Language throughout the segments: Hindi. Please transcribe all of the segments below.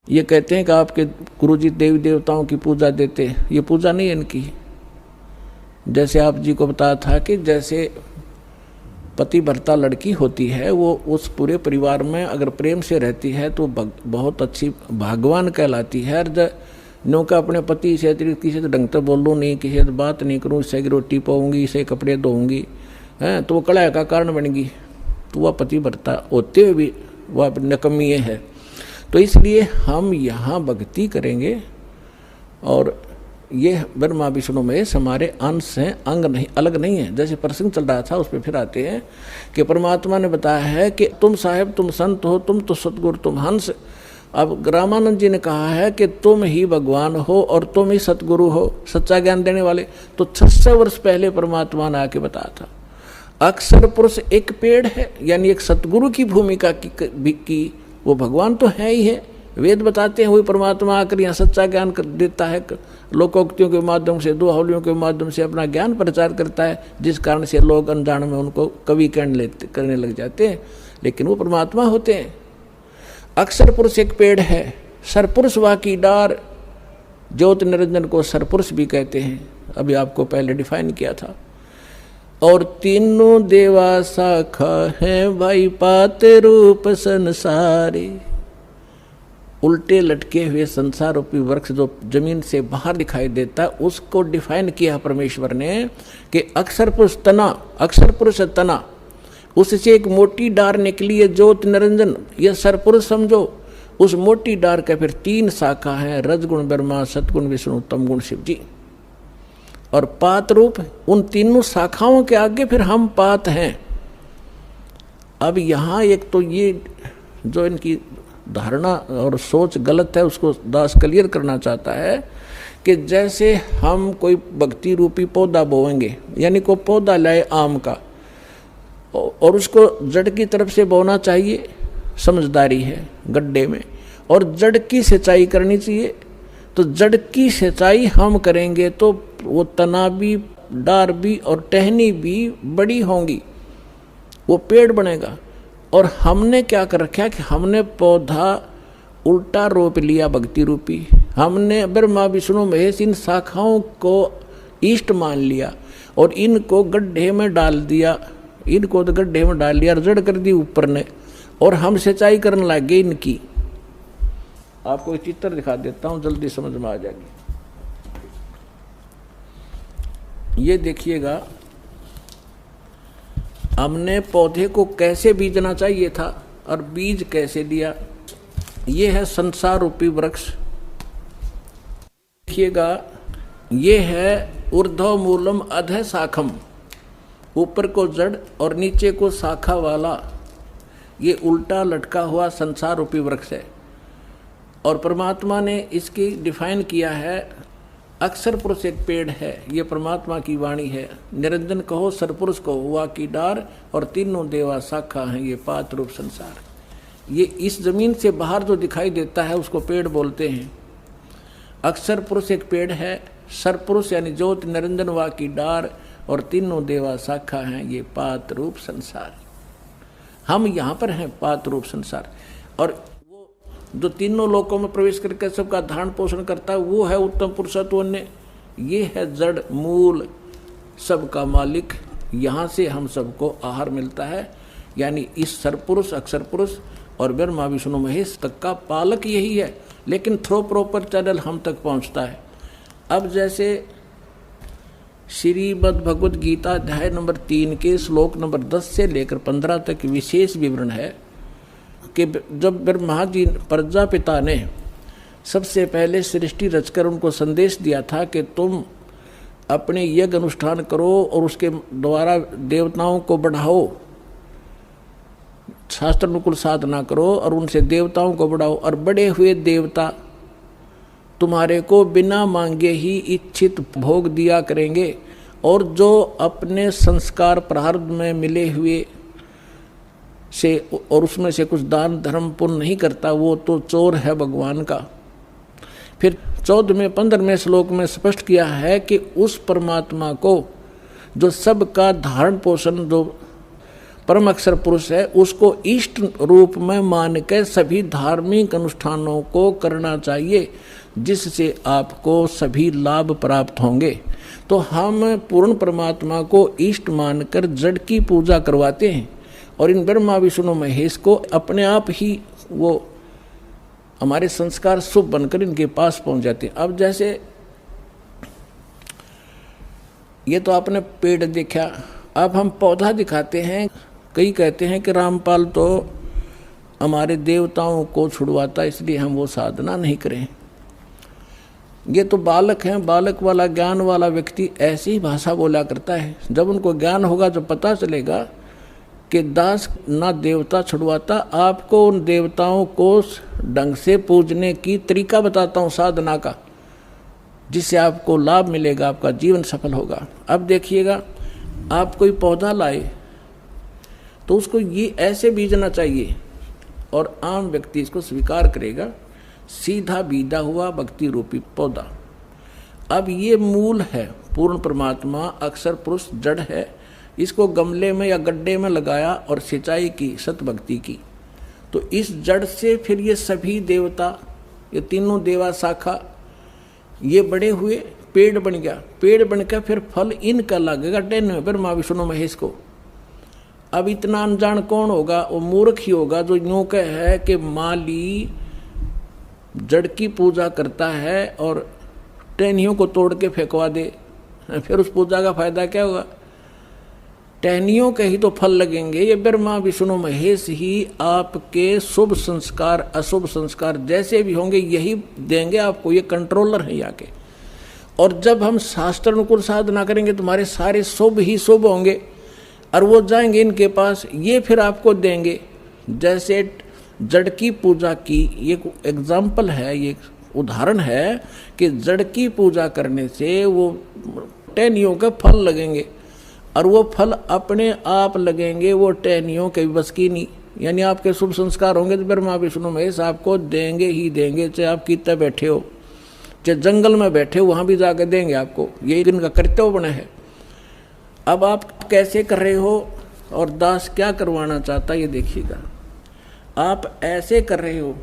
ये कहते हैं कि आपके गुरुजी देवी देवताओं की पूजा देते हैं, ये पूजा नहीं है इनकी। जैसे आप जी को बताया था कि जैसे पति भर्ता लड़की होती है, वो उस पूरे परिवार में अगर प्रेम से रहती है तो बहुत अच्छी भगवान कहलाती है। नो का अपने पति से किसी से ढंग से बोलूँ नहीं, किसी से बात नहीं करूँ, इससे रोटी पाऊँगी, इसे कपड़े धोऊँगी, हैं तो वो कलह का कारण बनेगी, तो वह पति भर्ता होते हुए भी वह नकमी है। तो इसलिए हम यहाँ भक्ति करेंगे, और ये ब्रह्मा विष्णु महेश हमारे अंश हैं, अंग नहीं, अलग नहीं है। जैसे प्रसंग चल रहा था उस पर फिर आते हैं कि परमात्मा ने बताया है कि तुम साहेब, तुम संत हो, तुम तो सतगुरु, तुम हंस। अब रामानंद जी ने कहा है कि तुम ही भगवान हो और तुम ही सतगुरु हो, सच्चा ज्ञान देने वाले। तो 600 वर्ष पहले परमात्मा ने आके बताया था। अक्षर पुरुष एक पेड़ है, यानी एक सतगुरु की भूमिका की वो भगवान तो है ही है। वेद बताते हैं वही परमात्मा आकर यहाँ सच्चा ज्ञान देता है, लोकोक्तियों के माध्यम से, दोहलियों के माध्यम से अपना ज्ञान प्रचार करता है, जिस कारण से लोग अनजान में उनको कवि करने लग जाते हैं, लेकिन वो परमात्मा होते हैं। अक्षर पुरुष एक पेड़ है, सरपुरुष वा की डार, ज्योति निरंजन को सरपुरुष भी कहते हैं, अभी आपको पहले डिफाइन किया था। और तीनों देवा शाखा है भाई पात रूप संसारे, उल्टे लटके हुए संसार रूपी वृक्ष जो जमीन से बाहर दिखाई देता है, उसको डिफाइन किया परमेश्वर ने कि अक्षर पुरुष तना, अक्षर पुरुष तना, उससे एक मोटी डार निकली है ज्योति निरंजन, यह सरपुरुष समझो। उस मोटी डार के फिर 3 शाखा हैं, रजगुण ब्रह्मा, सतगुण विष्णु, तमगुण शिव जी। और पात रूप, उन तीनों शाखाओं के आगे फिर हम पात हैं। अब यहाँ एक तो ये जो इनकी धारणा और सोच गलत है, उसको दास क्लियर करना चाहता है कि जैसे हम कोई भक्ति रूपी पौधा बोएंगे, यानी कोई पौधा लाए आम का, और उसको जड़ की तरफ से बोना चाहिए, समझदारी है गड्ढे में, और जड़ की सिंचाई करनी चाहिए। तो जड़ की सिंचाई हम करेंगे तो वो तना भी, डार भी और टहनी भी बड़ी होंगी, वो पेड़ बनेगा। और हमने क्या कर रखा कि हमने पौधा उल्टा रोप लिया भक्ति रूपी, हमने ब्रह्मा विष्णु महेश इन शाखाओं को इष्ट मान लिया और इनको गड्ढे में डाल दिया, इनको तो गड्ढे में डाल लिया, जड़ कर दी ऊपर ने, और हम सिंचाई करने लगे इनकी। आपको एक चित्र दिखा देता हूं, जल्दी समझ में आ जाएगी। ये देखिएगा, हमने पौधे को कैसे बीजना चाहिए था और बीज कैसे दिया। ये है संसार रूपी वृक्ष, देखिएगा, ये है ऊर्ध्व मूलम अधः शाखम, ऊपर को जड़ और नीचे को शाखा वाला ये उल्टा लटका हुआ संसार रूपी वृक्ष है। और परमात्मा ने इसकी डिफाइन किया है, अक्षर पुरुष एक पेड़ है, ये परमात्मा की वाणी है। निरंजन कहो सरपुरुष को हुआ की डार, और तीनों देवा शाखा हैं ये पात रूप संसार। ये इस जमीन से बाहर जो दिखाई देता है उसको पेड़ बोलते हैं। अक्षर पुरुष एक पेड़ है, सरपुरुष यानी ज्योति निरंजन वा की डार, और तीनों देवा शाखा हैं ये पात रूप संसार। हम यहाँ पर हैं पात रूप संसार, और जो तीनों लोकों में प्रवेश करके सबका धारण पोषण करता है वो है उत्तम पुरुषत्व ने। ये है जड़ मूल सबका मालिक, यहाँ से हम सबको आहार मिलता है। यानी इस सरपुरुष, अक्षर पुरुष और ब्रह्मा विष्णु महेश तक का पालक यही है, लेकिन थ्रो प्रॉपर चैनल हम तक पहुँचता है। अब जैसे श्रीमद् भगवद गीता अध्याय नंबर 3 के श्लोक नंबर 10 से लेकर 15 तक विशेष विवरण है कि जब ब्रह्मा जी प्रजापिता ने सबसे पहले सृष्टि रचकर उनको संदेश दिया था कि तुम अपने यज्ञ अनुष्ठान करो और उसके द्वारा देवताओं को बढ़ाओ, शास्त्र अनुकूल साधना करो और उनसे देवताओं को बढ़ाओ, और बड़े हुए देवता तुम्हारे को बिना मांगे ही इच्छित भोग दिया करेंगे, और जो अपने संस्कार प्रारब्ध में मिले हुए से और उसमें से कुछ दान धर्म पुण्य नहीं करता वो तो चोर है भगवान का। फिर 14वें 15वें श्लोक में स्पष्ट किया है कि उस परमात्मा को जो सबका धारण पोषण जो परम अक्षर पुरुष है, उसको इष्ट रूप में मान के सभी धार्मिक अनुष्ठानों को करना चाहिए, जिससे आपको सभी लाभ प्राप्त होंगे। तो हम पूर्ण परमात्मा को इष्ट मानकर जड़ की पूजा करवाते हैं, और इन ब्रह्मा विष्णु महेश को अपने आप ही वो हमारे संस्कार शुभ बनकर इनके पास पहुंच जाते हैं। अब जैसे ये तो आपने पेड़ देखा, अब हम पौधा दिखाते हैं। कई कहते हैं कि रामपाल तो हमारे देवताओं को छुड़वाता, इसलिए हम वो साधना नहीं करें। ये तो बालक हैं, बालक वाला ज्ञान वाला व्यक्ति ऐसी ही भाषा बोला करता है। जब उनको ज्ञान होगा तो पता चलेगा कि दास ना देवता छुड़वाता, आपको उन देवताओं को ढंग से पूजने की तरीका बताता हूँ साधना का, जिससे आपको लाभ मिलेगा, आपका जीवन सफल होगा। अब देखिएगा, आप कोई पौधा लाए तो उसको ये ऐसे बीजना चाहिए, और आम व्यक्ति इसको स्वीकार करेगा। सीधा बीजा हुआ भक्ति रूपी पौधा। अब ये मूल है, पूर्ण परमात्मा अक्षर पुरुष जड़ है। इसको गमले में या गड्ढे में लगाया और सिंचाई की, सत भक्ति की, तो इस जड़ से फिर ये सभी देवता, ये तीनों देवा शाखा, ये बड़े हुए, पेड़ बन गया। पेड़ बनकर फिर फल इनका लगेगा टेन ब्रह्मा विष्णु महेश को। अब इतना अनजान कौन होगा? वो मूर्ख ही होगा जो यूं कह है कि माली जड़ की पूजा करता है और टहनियों को तोड़ के फेंकवा दे, फिर उस पूजा का फायदा क्या होगा? टहनियों के ही तो फल लगेंगे। ये ब्रह्मा विष्णु महेश ही आपके शुभ संस्कार अशुभ संस्कार जैसे भी होंगे यही देंगे आपको, ये कंट्रोलर है यहाँ के। और जब हम शास्त्र अनुकूल साधना करेंगे तुम्हारे सारे शुभ ही शुभ होंगे, और वो जाएंगे इनके पास, ये फिर आपको देंगे। जैसे जड़ की पूजा की ये एग्जाम्पल है, ये उदाहरण है कि जड़ की पूजा करने से वो टहनियों के फल लगेंगे, और वो फल अपने आप लगेंगे, वो टहनियों के बस की नहीं। यानी आपके शुभ संस्कार होंगे तो ब्रह्मा विष्णु महेश आपको देंगे ही देंगे, चाहे आप कितना बैठे हो, चाहे जंगल में बैठे हो, वहाँ भी जाकर देंगे आपको। यही इनका कर्तव्य बना है। अब आप कैसे कर रहे हो और दास क्या करवाना चाहता है ये देखिएगा। आप ऐसे कर रहे हो,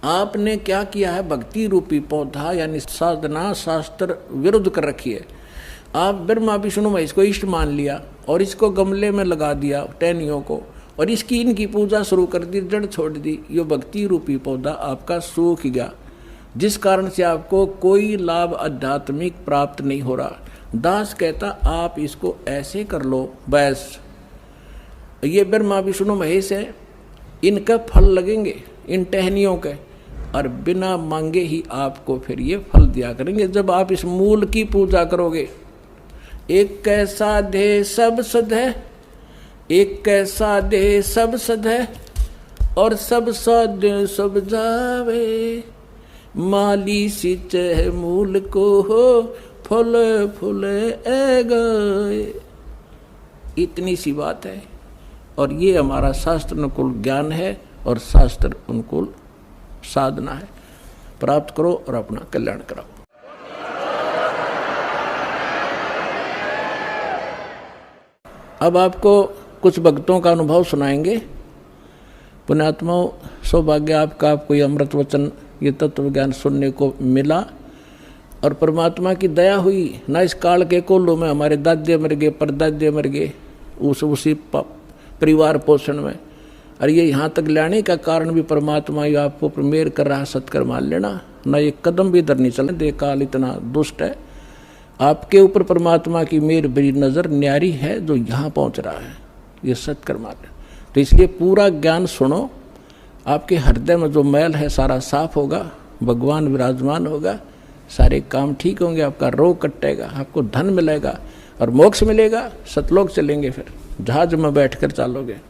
आपने क्या किया है? भक्ति रूपी पौधा यानी साधना शास्त्र विरुद्ध कर रखी है। आप ब्रह्मा विष्णु महेश को इष्ट मान लिया और इसको गमले में लगा दिया टहनियों को, और इसकी इनकी पूजा शुरू कर दी, जड़ छोड़ दी। ये भक्ति रूपी पौधा आपका सूख गया, जिस कारण से आपको कोई लाभ आध्यात्मिक प्राप्त नहीं हो रहा। दास कहता आप इसको ऐसे कर लो, बस ये ब्रह्मा विष्णु महेश है, इनका फल लगेंगे इन टहनियों के, और बिना मांगे ही आपको फिर ये फल दिया करेंगे जब आप इस मूल की पूजा करोगे। एक कैसा दे सब सद है, एक कैसा दे सब सद है, और सब सद सब जावे, माली सिंचे मूल को हो, फल फूल ए गए। इतनी सी बात है, और ये हमारा शास्त्र अनुकूल ज्ञान है और शास्त्र अनुकूल साधना है। प्राप्त करो और अपना कल्याण कराओ। अब आपको कुछ भक्तों का अनुभव सुनाएंगे। पुण्यात्माओं, सौभाग्य आपका, आपको ये अमृत वचन, ये तत्व ज्ञान सुनने को मिला, और परमात्मा की दया हुई ना। इस काल के कोल्लों में हमारे दादे मर गए, परदादे मर गए उसी परिवार पोषण में, और ये यहाँ तक लाने का कारण भी परमात्मा ही आपको मेहर कर रहा है। सत्कर मान लेना ना, ये कदम भी इधर नहीं चलने दे। काल इतना दुष्ट है, आपके ऊपर परमात्मा की मेहर बड़ी नज़र न्यारी है जो यहाँ पहुँच रहा है। ये सत्कर मान लेना। तो इसलिए पूरा ज्ञान सुनो, आपके हृदय में जो मैल है सारा साफ होगा, भगवान विराजमान होगा, सारे काम ठीक होंगे, आपका रोग कटेगा, आपको धन मिलेगा और मोक्ष मिलेगा। सतलोक चलेंगे, फिर जहाज में बैठकर चलोगे।